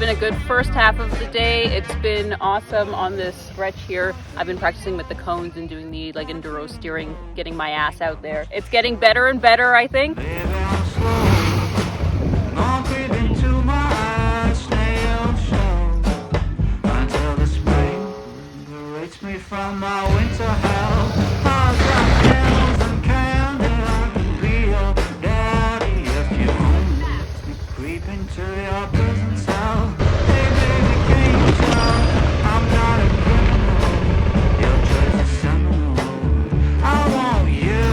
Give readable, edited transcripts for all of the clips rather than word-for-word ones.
been a good first half of the day. It's been awesome on this stretch here. I've been practicing with the cones and doing the like enduro steering, getting my ass out there. It's getting better and better, I think. Me from my winter hell. I've got candles and candy. I can be your daddy if you only creep into your prison cell. Hey baby, can you tell I'm not a criminal? You're just a seminal. I want you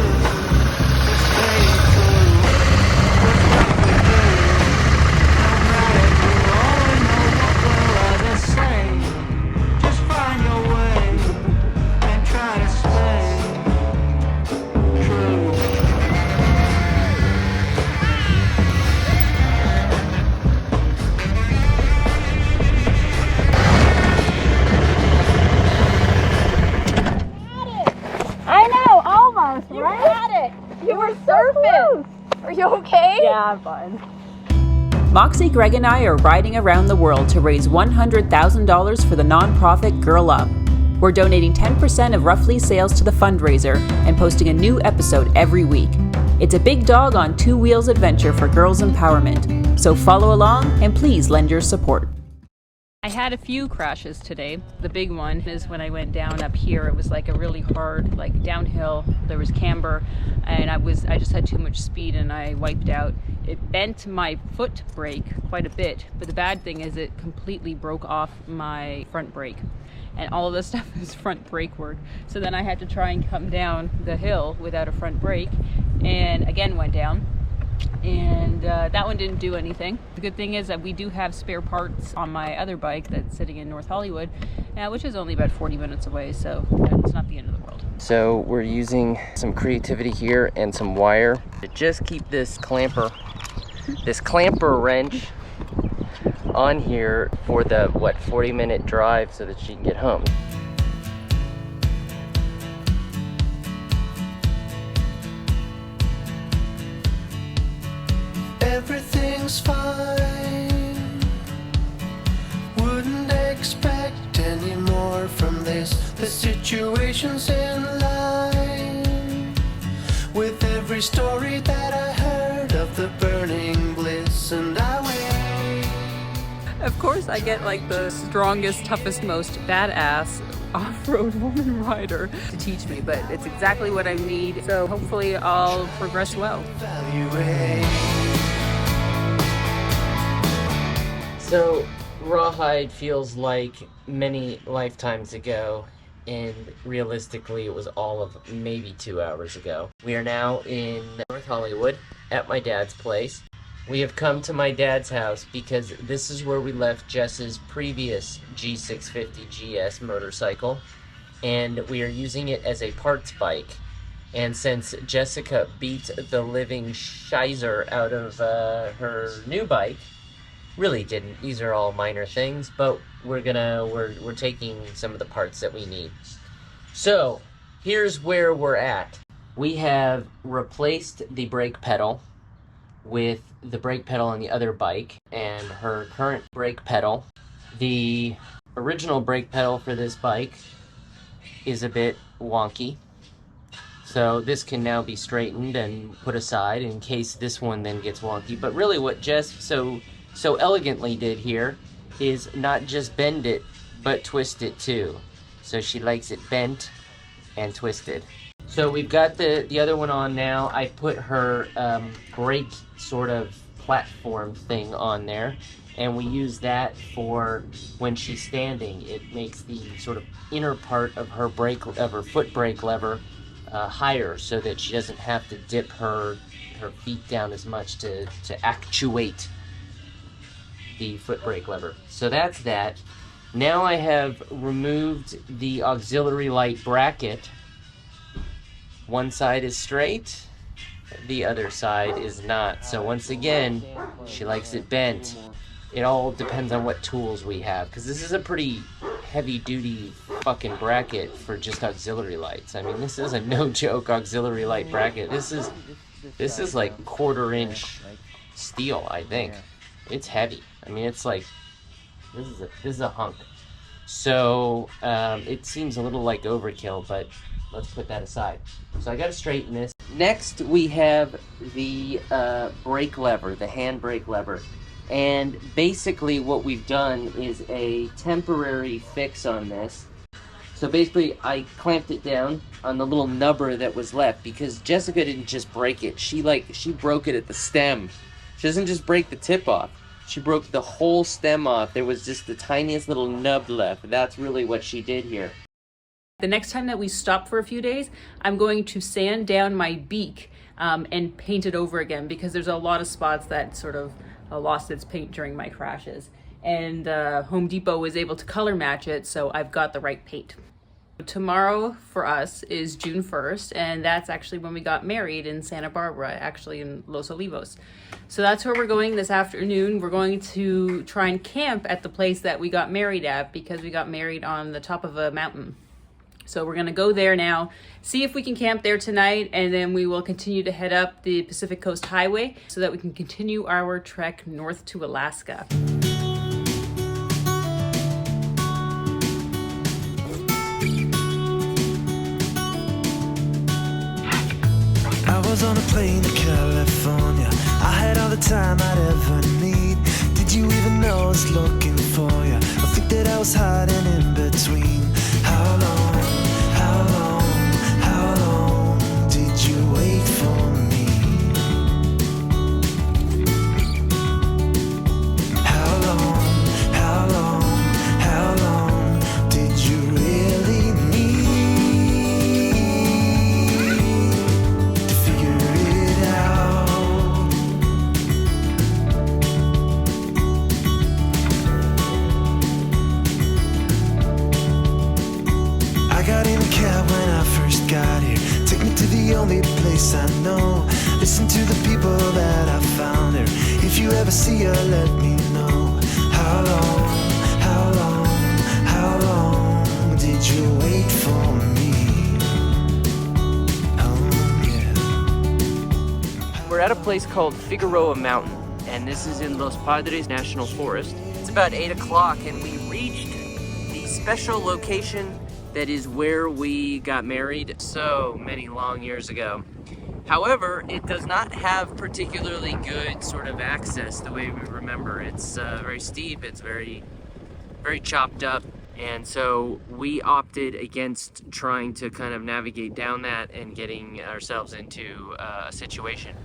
to stay true. What's up with you? No matter who, always know what they'll ever say. Just find your way. Try to stay true. I know, almost, you right? You had it. You were surfing. Are you okay? Yeah, I'm fine. Moxie, Greg, and I are riding around the world to raise $100,000 for the nonprofit Girl Up. We're donating 10% of RUFFLY sales to the fundraiser and posting a new episode every week. It's a big dog on two wheels adventure for girls' empowerment. So follow along and please lend your support. I had a few crashes today. The big one is when I went down up here. It was like a really hard, like downhill. There was camber, and I just had too much speed and I wiped out. It bent my foot brake quite a bit, but the bad thing is it completely broke off my front brake. And all of this stuff is front brake work. So then I had to try and come down the hill without a front brake, and again went down. And that one didn't do anything. The good thing is that we do have spare parts on my other bike that's sitting in North Hollywood, which is only about 40 minutes away, so it's not the end of the world. So we're using some creativity here and some wire to just keep this clamper wrench on here for the 40-minute drive so that she can get home. Everything's fine. Wouldn't expect any more from this. The situation's in line with every story that I heard of the burning bliss, and I wait. Of course I get like the strongest, toughest, most badass off-road woman rider to teach me, but it's exactly what I need, so hopefully I'll progress well. So Rawhide feels like many lifetimes ago, and realistically it was all of maybe 2 hours ago. We are now in North Hollywood at my dad's place. We have come to my dad's house because this is where we left Jess's previous G650 GS motorcycle, and we are using it as a parts bike. And since Jessica beat the living shizer out of her new bike, really didn't, these are all minor things, but we're taking some of the parts that we need. So here's where we're at. We have replaced the brake pedal with the brake pedal on the other bike and her current brake pedal. The original brake pedal for this bike is a bit wonky, so this can now be straightened and put aside in case this one then gets wonky. But really what Jess so elegantly did here is not just bend it, but twist it too. So she likes it bent and twisted. So we've got the other one on now. I put her brake sort of platform thing on there, and we use that for when she's standing. It makes the sort of inner part of her foot brake lever higher, so that she doesn't have to dip her feet down as much to actuate the foot brake lever. So that's that. Now I have removed the auxiliary light bracket. One side is straight, the other side is not. So once again, she likes it bent. It all depends on what tools we have, because this is a pretty heavy duty fucking bracket for just auxiliary lights. I mean, this is a no joke auxiliary light bracket. This is like 1/4 inch steel, I think. It's heavy. I mean, it's like This is a hunk. So it seems a little like overkill, but let's put that aside. So I got to straighten this. Next we have the brake lever, the hand brake lever. And basically what we've done is a temporary fix on this. So basically I clamped it down on the little nubber that was left because Jessica didn't just break it. She broke it at the stem. She doesn't just break the tip off. She broke the whole stem off. There was just the tiniest little nub left. That's really what she did here. The next time that we stop for a few days, I'm going to sand down my beak and paint it over again because there's a lot of spots that sort of lost its paint during my crashes. And Home Depot was able to color match it, so I've got the right paint. Tomorrow for us is June 1st, and that's actually when we got married in Santa Barbara, actually in Los Olivos. So that's where we're going this afternoon. We're going to try and camp at the place that we got married at because we got married on the top of a mountain. So we're gonna go there now, see if we can camp there tonight, and then we will continue to head up the Pacific Coast Highway so that we can continue our trek north to Alaska. I was on a plane to California. I had all the time I'd ever need. Did you even know I was looking for you? I think that I was hiding in between. How long did you wait for me? How long did you really need? Got here, take me to the only place I know. Listen to the people that I found here. If you ever see her, let me know. How long did you wait for me? Oh yeah. We're at a place called Figueroa Mountain, and this is in Los Padres National Forest. It's about 8 o'clock, and we reached the special location that is where we got married so many long years ago. However, it does not have particularly good sort of access the way we remember. It's very steep, it's very chopped up, and so we opted against trying to kind of navigate down that and getting ourselves into a situation.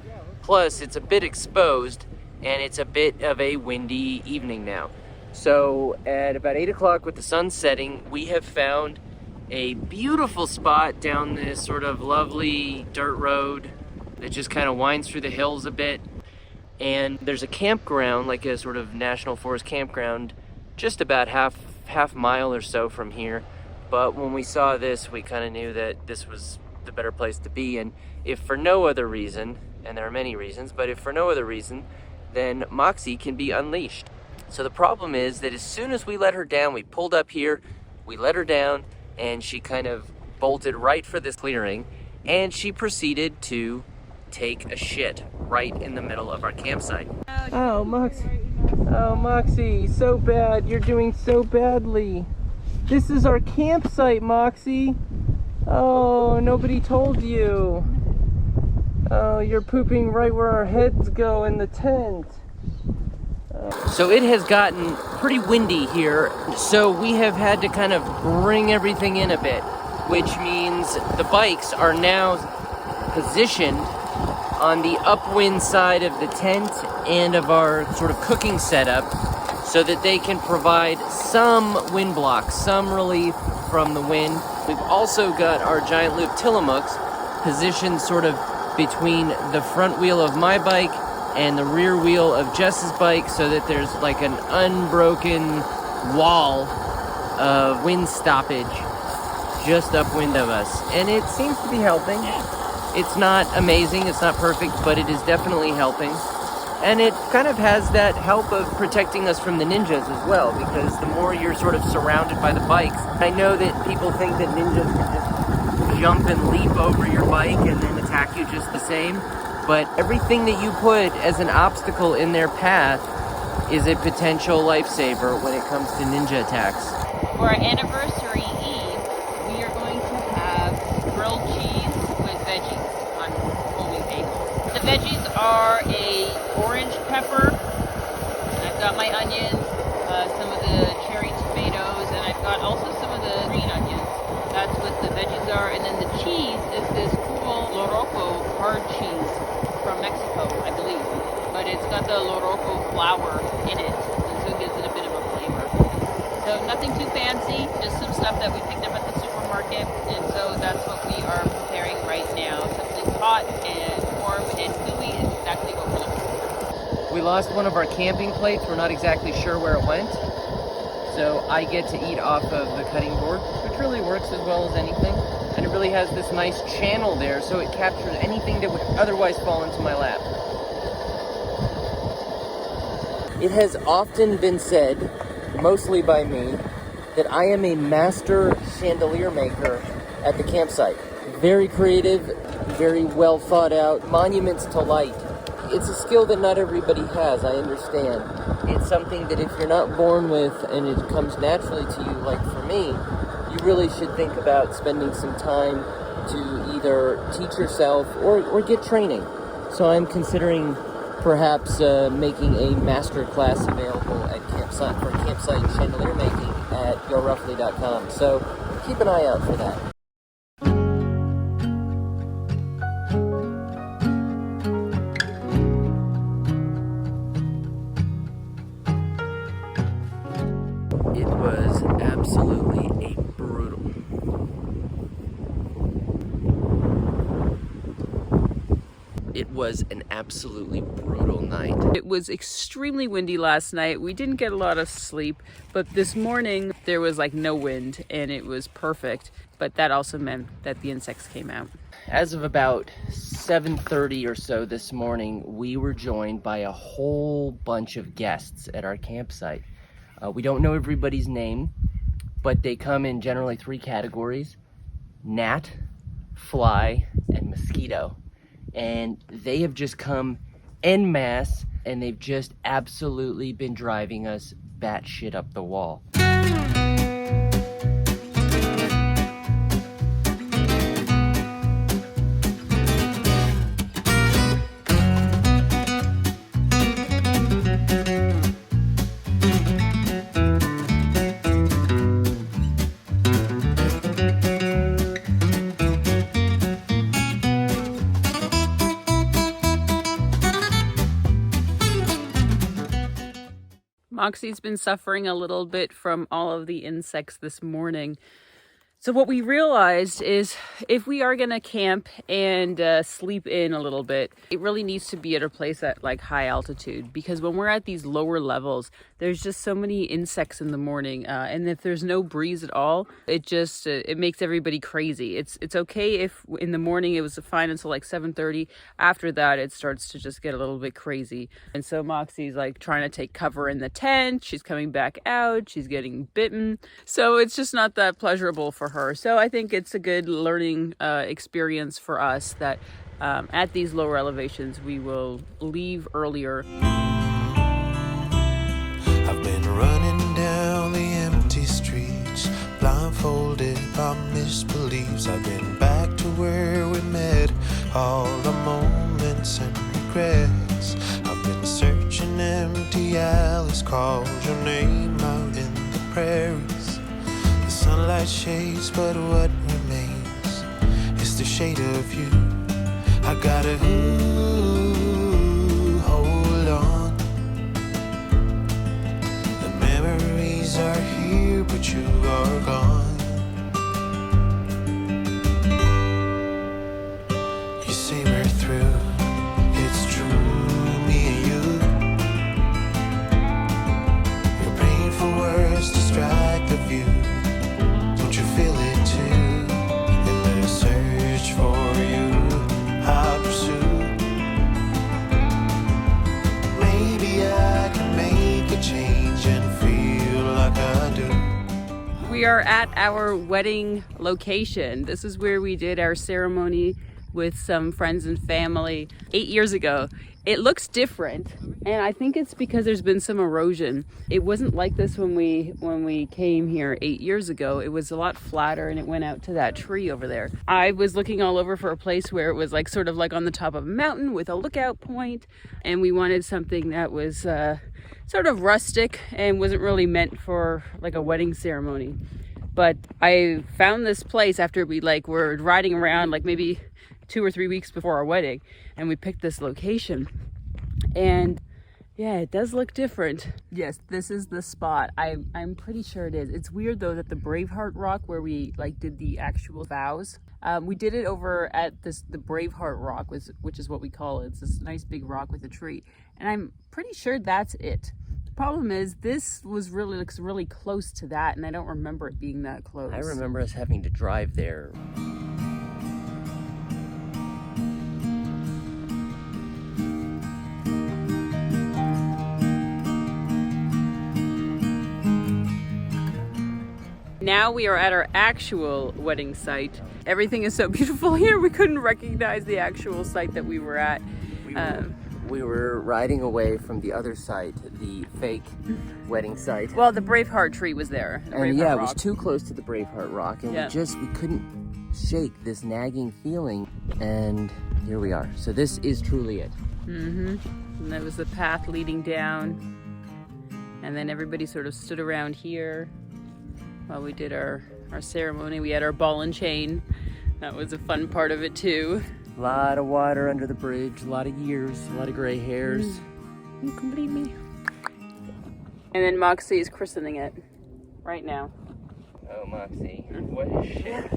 Plus, it's a bit exposed, and it's a bit of a windy evening now. So at about 8 o'clock with the sun setting, we have found a beautiful spot down this sort of lovely dirt road that just kind of winds through the hills a bit. And there's a campground, like a sort of national forest campground, just about half mile or so from here. But when we saw this, we kind of knew that this was the better place to be. And if for no other reason, and there are many reasons, but if for no other reason, then Moxie can be unleashed. So the problem is that as soon as we let her down, we pulled up here, we let her down, and she kind of bolted right for this clearing, and she proceeded to take a shit right in the middle of our campsite. Oh, Moxie, so bad. You're doing so badly. This is our campsite, Moxie. Oh, nobody told you. Oh, you're pooping right where our heads go in the tent. So it has gotten pretty windy here, so we have had to kind of bring everything in a bit, which means the bikes are now positioned on the upwind side of the tent and of our sort of cooking setup so that they can provide some wind block, some relief from the wind. We've also got our giant loop Tillamook's positioned sort of between the front wheel of my bike and the rear wheel of Jess's bike so that there's like an unbroken wall of wind stoppage just upwind of us. And it seems to be helping. It's not amazing, it's not perfect, but it is definitely helping. And it kind of has that help of protecting us from the ninjas as well, because the more you're sort of surrounded by the bikes, I know that people think that ninjas can just jump and leap over your bike and then attack you just the same. But everything that you put as an obstacle in their path is a potential lifesaver when it comes to ninja attacks. For our anniversary eve, we are going to have grilled cheese with veggies on folding tables. The veggies are a orange pepper, and I've got my onions, some of the cherry tomatoes, and I've got also some of the green onions. That's what the veggies are, and then the cheese is this cool Loroco hard cheese from Mexico, I believe. But it's got the Loroco flour in it, and so it gives it a bit of a flavor. So nothing too fancy, just some stuff that we picked up at the supermarket, and so that's what we are preparing right now. Something hot and warm and gooey is exactly what we're looking for. We lost one of our camping plates. We're not exactly sure where it went. So I get to eat off of the cutting board, which really works as well as anything. And it really has this nice channel there, so it captures anything that would otherwise fall into my lap. It has often been said, mostly by me, that I am a master chandelier maker at the campsite. Very creative, very well thought out, monuments to light. It's a skill that not everybody has, I understand. It's something that if you're not born with and it comes naturally to you, like for me, you really should think about spending some time to either teach yourself or get training. So I'm considering perhaps making a master class available at campsite chandelier making at GoRUFFLY.com. So keep an eye out for that. It was absolutely a brutal. It was an absolutely brutal night. It was extremely windy last night. We didn't get a lot of sleep, but this morning there was like no wind and it was perfect. But that also meant that the insects came out. As of about 7:30 or so this morning, we were joined by a whole bunch of guests at our campsite. We don't know everybody's name, but they come in generally 3 categories: gnat, fly, and mosquito. And they have just come en masse, and they've just absolutely been driving us batshit up the wall. Moxie's been suffering a little bit from all of the insects this morning. So what we realized is if we are going to camp and sleep in a little bit, it really needs to be at a place at like high altitude, because when we're at these lower levels, there's just so many insects in the morning. And if there's no breeze at all, it just, it makes everybody crazy. It's okay if in the morning it was fine until like 7:30. After that, it starts to just get a little bit crazy. And so Moxie's like trying to take cover in the tent. She's coming back out. She's getting bitten. So it's just not that pleasurable for her. So I think it's a good learning experience for us that at these lower elevations we will leave earlier. I've been running down the empty streets, blindfolded by misbeliefs. I've been back to where we met, all the moments and regrets. I've been searching empty alleys, called your name out in the prairies. The sunlight shades, but what remains is the shade of you. I gotta hold on. The memories are here, but you are gone. You say we're through, it's true, me and you. Your painful words distract the view. Don't you feel it too? In the search for you, I'll pursue. Maybe I can make a change and feel like I do. We are at our wedding location. This is where we did our ceremony with some friends and family 8 years ago. It looks different, and I think it's because there's been some erosion. It wasn't like this when we came here 8 years ago. It was a lot flatter, and it went out to that tree over there. I was looking all over for a place where it was like sort of like on the top of a mountain with a lookout point, and we wanted something that was sort of rustic and wasn't really meant for like a wedding ceremony. But I found this place after we were riding around like maybe 2 or 3 weeks before our wedding, and we picked this location, and yeah, it does look different. Yes, this is the spot. I'm pretty sure it is. It's weird though that the Braveheart Rock where we did the actual vows, we did it over at the Braveheart Rock, which is what we call it. It's this nice big rock with a tree, and I'm pretty sure that's it. The problem is this looks really close to that, and I don't remember it being that close. I remember us having to drive there. Now we are at our actual wedding site. Everything is so beautiful here, we couldn't recognize the actual site that we were at. We were riding away from the other site, the fake wedding site. Well, the Braveheart tree was there. And yeah, it was too close to the Braveheart Rock, and we couldn't shake this nagging feeling, and here we are. So this is truly it. And there was the path leading down, and then everybody sort of stood around here while we did our ceremony. We had our ball and chain. That was a fun part of it too. A lot of water under the bridge, a lot of years, a lot of gray hairs. You can believe me. And then Moxie is christening it right now. Oh, Moxie, what a shit.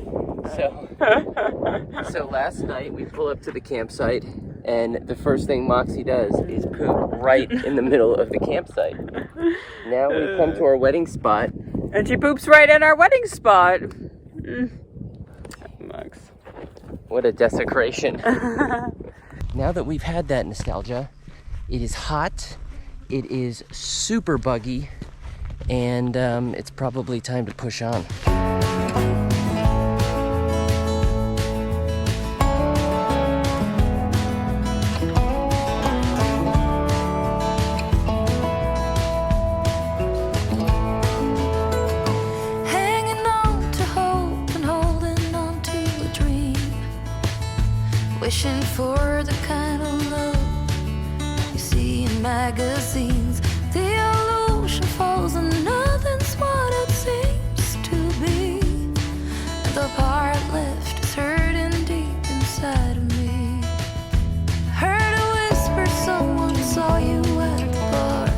So last night we pull up to the campsite, and the first thing Moxie does is poop right in the middle of the campsite. Now we come to our wedding spot, and she poops right in our wedding spot. Mox. What a desecration. Now that we've had that nostalgia, it is hot, it is super buggy, and it's probably time to push on. Wishing for the kind of love you see in magazines. The illusion falls and nothing's what it seems to be. And the part left is hurting deep inside of me. Heard a whisper, someone saw you at the bar.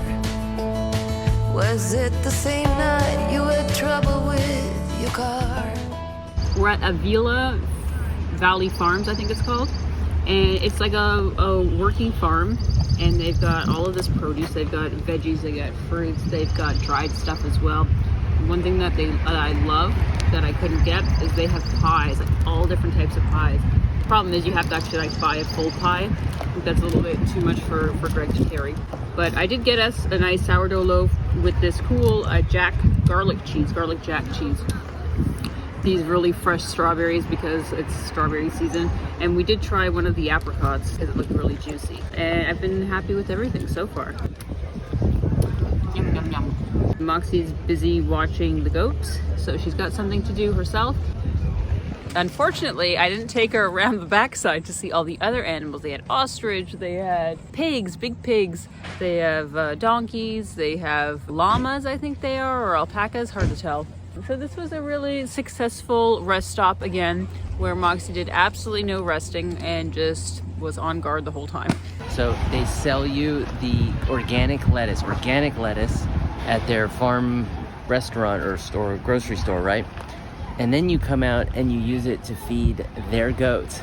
Was it the same night you had trouble with your car? We're at AVILA Valley Farms, I think it's called, and it's like a working farm, and they've got all of this produce. They've got veggies, they got fruits, they've got dried stuff as well. One thing that I love that I couldn't get is they have pies, like all different types of pies. The problem is you have to actually buy a full pie. I think that's a little bit too much for Greg to carry. But I did get us a nice sourdough loaf with this cool garlic jack cheese. These really fresh strawberries because it's strawberry season, and we did try one of the apricots because it looked really juicy, and I've been happy with everything so far. Yum, yum, yum. Moxie's busy watching the goats, so she's got something to do herself. Unfortunately, I didn't take her around the backside to see all the other animals. They had ostrich, they had pigs, big pigs, they have donkeys, they have llamas, I think they are, or alpacas, hard to tell. So this was a really successful rest stop again, where Moxie did absolutely no resting and just was on guard the whole time. So they sell you the organic lettuce at their farm restaurant or store, grocery store, right? And then you come out and you use it to feed their goats.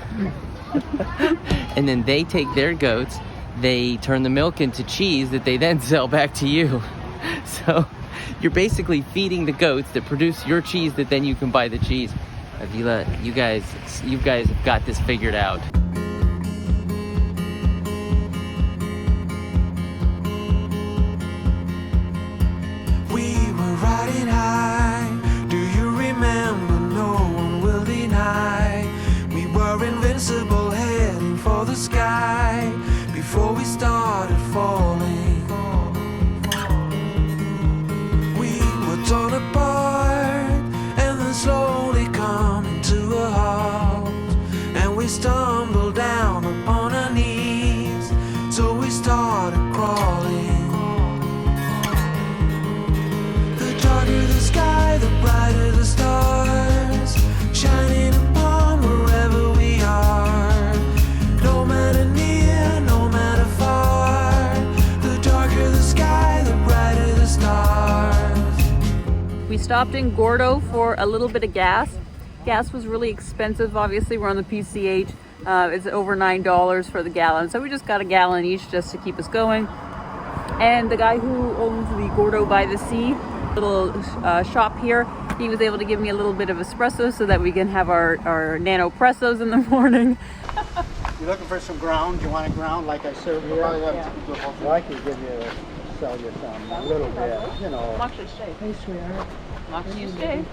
And then they take their goats, they turn the milk into cheese that they then sell back to you. So you're basically feeding the goats that produce your cheese that then you can buy the cheese. Avila, you guys have got this figured out. We were riding high. Do you remember? No one will deny. We were invincible. the sky before we started falling. We were torn apart and then slowly coming to a halt, and we stumbled down upon our knees, so we started crawling. The darker the sky, the brighter the stars, shining upon wherever we are. No matter near, no matter far, the darker the sky, the brighter the stars. We stopped in GORDA for a little bit of gas. Gas was really expensive. Obviously, we're on the PCH. It's over $9 for the gallon. So we just got a gallon each just to keep us going. And the guy who owns the GORDA by the Sea little shop here, he was able to give me a little bit of espresso so that we can have our nano pressos in the morning. You're looking for some ground? You want a ground like I serve here? Yeah. Well, I could give you, sell you some, a little bit, you know. Actually, stay. Hey, sweetheart. You stay.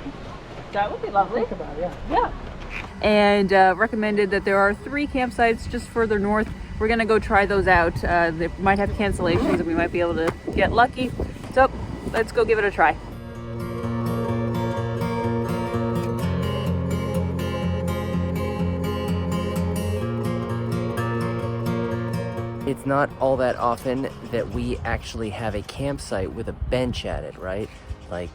That would be lovely. Think about it, Yeah. And recommended that there are 3 campsites just further north. We're gonna go try those out. They might have cancellations and we might be able to get lucky. So let's go give it a try. It's not all that often that we actually have a campsite with a bench at it, right? Like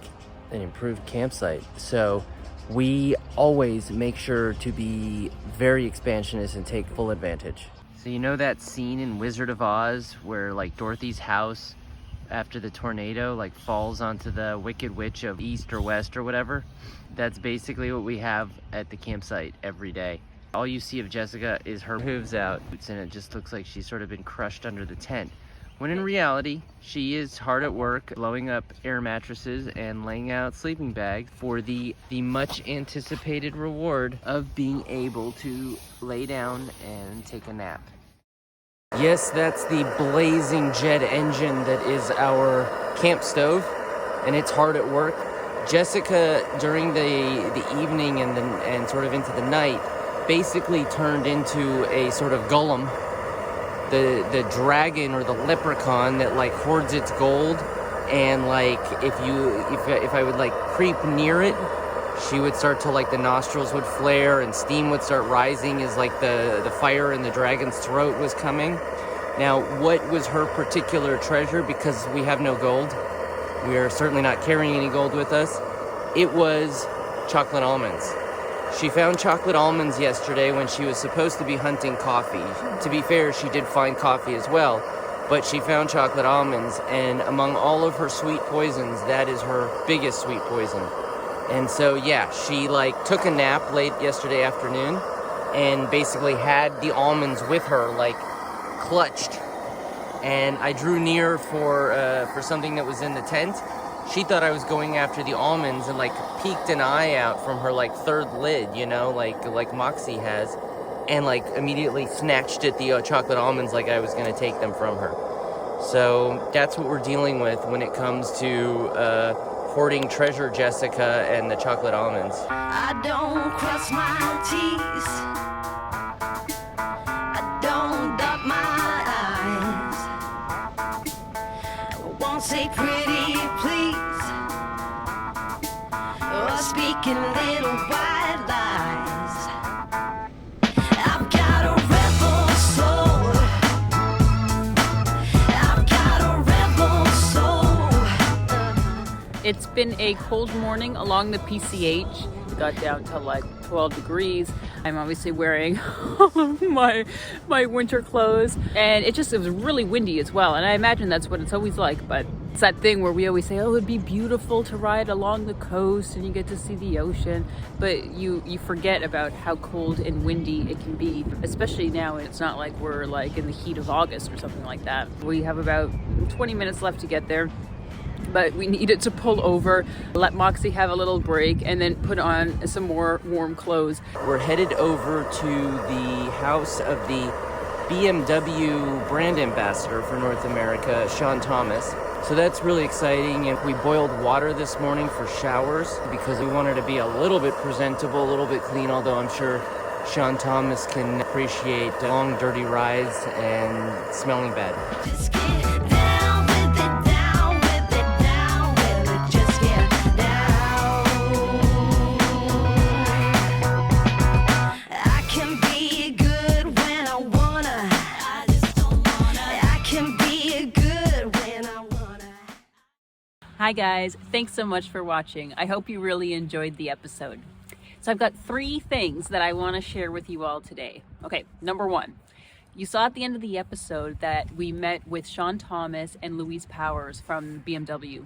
an improved campsite. So we always make sure to be very expansionist and take full advantage. So you know that scene in Wizard of Oz where like Dorothy's house after the tornado like falls onto the Wicked Witch of East or West or whatever? That's basically what we have at the campsite every day. All you see of Jessica is her hooves out, and it just looks like she's sort of been crushed under the tent. When in reality, she is hard at work blowing up air mattresses and laying out sleeping bags for the much anticipated reward of being able to lay down and take a nap. Yes, that's the blazing jet engine that is our camp stove, and it's hard at work. Jessica, during the evening and sort of into the night, basically turned into a sort of golem, the dragon or the leprechaun that like hoards its gold, and like if I would like creep near it, she would start to like the nostrils would flare and steam would start rising as like the fire in the dragon's throat was coming. Now, what was her particular treasure? Because we have no gold, we are certainly not carrying any gold with us. It was chocolate almonds. She found chocolate almonds yesterday when she was supposed to be hunting coffee. To be fair, she did find coffee as well, but she found chocolate almonds, and among all of her sweet poisons, that is her biggest sweet poison. And so, yeah, she like took a nap late yesterday afternoon and basically had the almonds with her, like clutched. And I drew near for something that was in the tent. She thought I was going after the almonds and like peeked an eye out from her like third lid, you know, like Moxie has, and like immediately snatched at the chocolate almonds like I was gonna take them from her. So that's what we're dealing with when it comes to hoarding treasure Jessica and the chocolate almonds. I don't cross my T's, I don't dot my I's, I won't say pretty please, or speaking little white lies. I've got a rebel soul, I've got a rebel soul. It's been a cold morning along the PCH. It got down to like 12 degrees. I'm obviously wearing all of my winter clothes, and it was really windy as well. And I imagine that's what it's always like, but it's that thing where we always say, oh, it'd be beautiful to ride along the coast and you get to see the ocean, but you forget about how cold and windy it can be, especially now. It's not like we're like in the heat of August or something like that. We have about 20 minutes left to get there, but we needed to pull over, let Moxie have a little break, and then put on some more warm clothes. We're headed over to the house of the BMW brand ambassador for North America, Sean Thomas. So that's really exciting. And we boiled water this morning for showers because we wanted to be a little bit presentable, a little bit clean, although I'm sure Sean Thomas can appreciate long, dirty rides and smelling bad. Just get down with it, down with it, down with it. Just get down. I can be good when I wanna. I just don't wanna. I can be good when I wanna. Hi guys, thanks so much for watching. I hope you really enjoyed the episode. So I've got 3 things that I want to share with you all today. Okay, number 1. You saw at the end of the episode that we met with Sean Thomas and Louise Powers from BMW.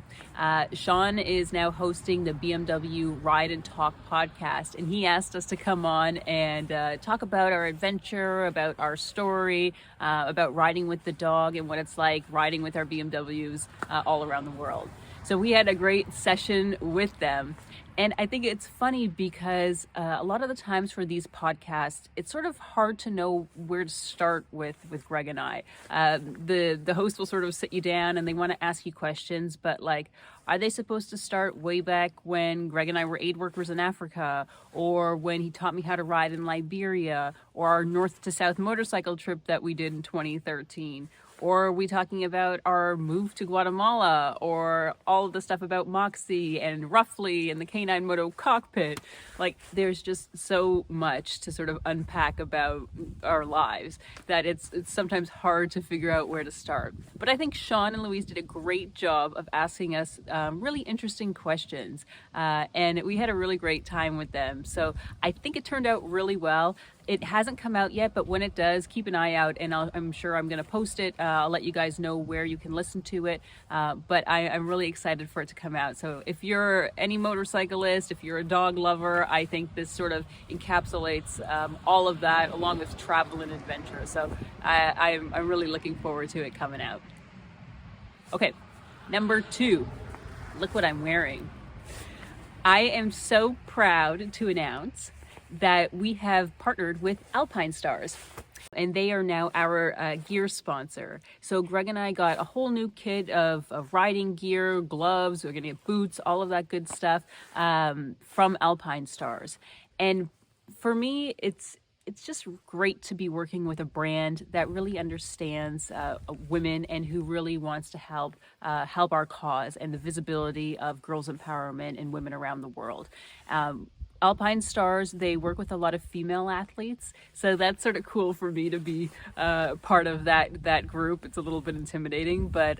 Sean is now hosting the BMW Ride and Talk podcast, and he asked us to come on and talk about our adventure, about our story, about riding with the dog and what it's like riding with our BMWs all around the world. So we had a great session with them. And I think it's funny because a lot of the times for these podcasts, it's sort of hard to know where to start with Greg and I. The host will sort of sit you down and they want to ask you questions, but like, are they supposed to start way back when Greg and I were aid workers in Africa, or when he taught me how to ride in Liberia, or our north to south motorcycle trip that we did in 2013? Or are we talking about our move to Guatemala, or all of the stuff about Moxie and RUFFLY and the K9 Moto cockpit? Like, there's just so much to sort of unpack about our lives that it's sometimes hard to figure out where to start. But I think Sean and Louise did a great job of asking us really interesting questions, and we had a really great time with them. So I think it turned out really well. It hasn't come out yet, but when it does, keep an eye out, and I'm sure I'm going to post it. I'll let you guys know where you can listen to it, but I'm really excited for it to come out. So if you're any motorcyclist, if you're a dog lover, I think this sort of encapsulates all of that, along with travel and adventure. So I'm really looking forward to it coming out. Okay, number 2, look what I'm wearing. I am so proud to announce that we have partnered with Alpinestars, and they are now our gear sponsor. So Greg and I got a whole new kit of riding gear, gloves, we're gonna get boots, all of that good stuff from Alpinestars. And for me, it's just great to be working with a brand that really understands women and who really wants to help our cause and the visibility of girls' empowerment and women around the world. Alpinestars, they work with a lot of female athletes, so that's sort of cool for me to be part of that group. It's a little bit intimidating, but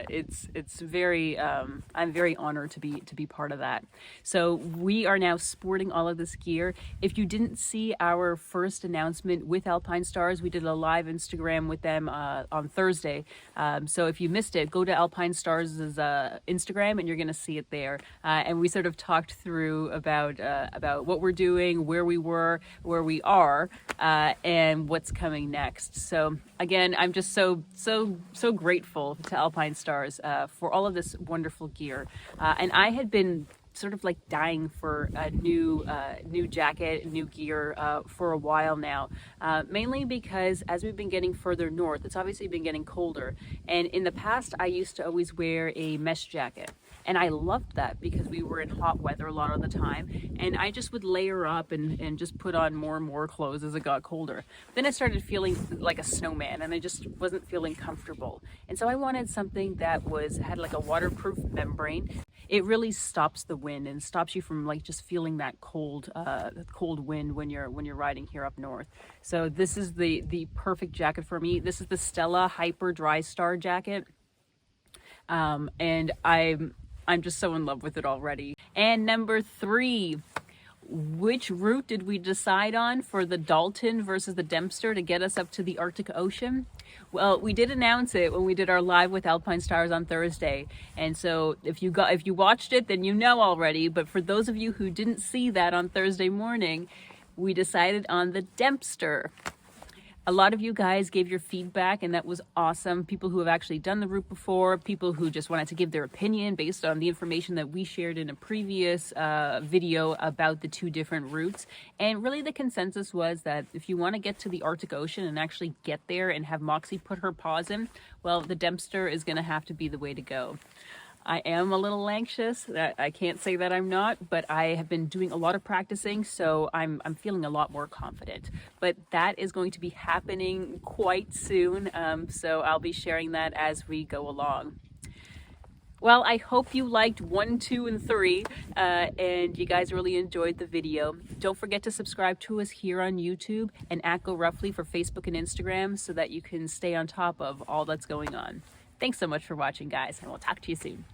it's very I'm very honored to be part of that. So we are now sporting all of this gear. If you didn't see our first announcement with Alpinestars, we did a live Instagram with them on Thursday. So if you missed it, go to Alpinestars' Instagram and you're going to see it there. And we sort of talked through about what we're doing, where we were, where we are, and what's coming next. So again, I'm just so grateful to Alpinestars for all of this wonderful gear. And I had been sort of like dying for a new jacket, new gear for a while now, mainly because as we've been getting further north, it's obviously been getting colder. And in the past, I used to always wear a mesh jacket. And I loved that because we were in hot weather a lot of the time. And I just would layer up and just put on more and more clothes as it got colder. Then I started feeling like a snowman and I just wasn't feeling comfortable. And so I wanted something that had like a waterproof membrane. It really stops the wind and stops you from like just feeling that cold wind when you're riding here up north. So this is the perfect jacket for me. This is the Stella Hyper Dry Star jacket. And I'm just so in love with it already. And number 3, which route did we decide on for the Dalton versus the Dempster to get us up to the Arctic Ocean? Well, we did announce it when we did our live with Alpinestars on Thursday. And so if you watched it, then you know already. But for those of you who didn't see that on Thursday morning, we decided on the Dempster. A lot of you guys gave your feedback, and that was awesome. People who have actually done the route before, people who just wanted to give their opinion based on the information that we shared in a previous video about the 2 different routes. And really the consensus was that if you want to get to the Arctic Ocean and actually get there and have Moxie put her paws in, well, the Dempster is going to have to be the way to go. I am a little anxious. I can't say that I'm not, but I have been doing a lot of practicing, so I'm feeling a lot more confident. But that is going to be happening quite soon, so I'll be sharing that as we go along. Well, I hope you liked 1, 2, and 3, and you guys really enjoyed the video. Don't forget to subscribe to us here on YouTube and at GoRUFFLY for Facebook and Instagram so that you can stay on top of all that's going on. Thanks so much for watching, guys, and we'll talk to you soon.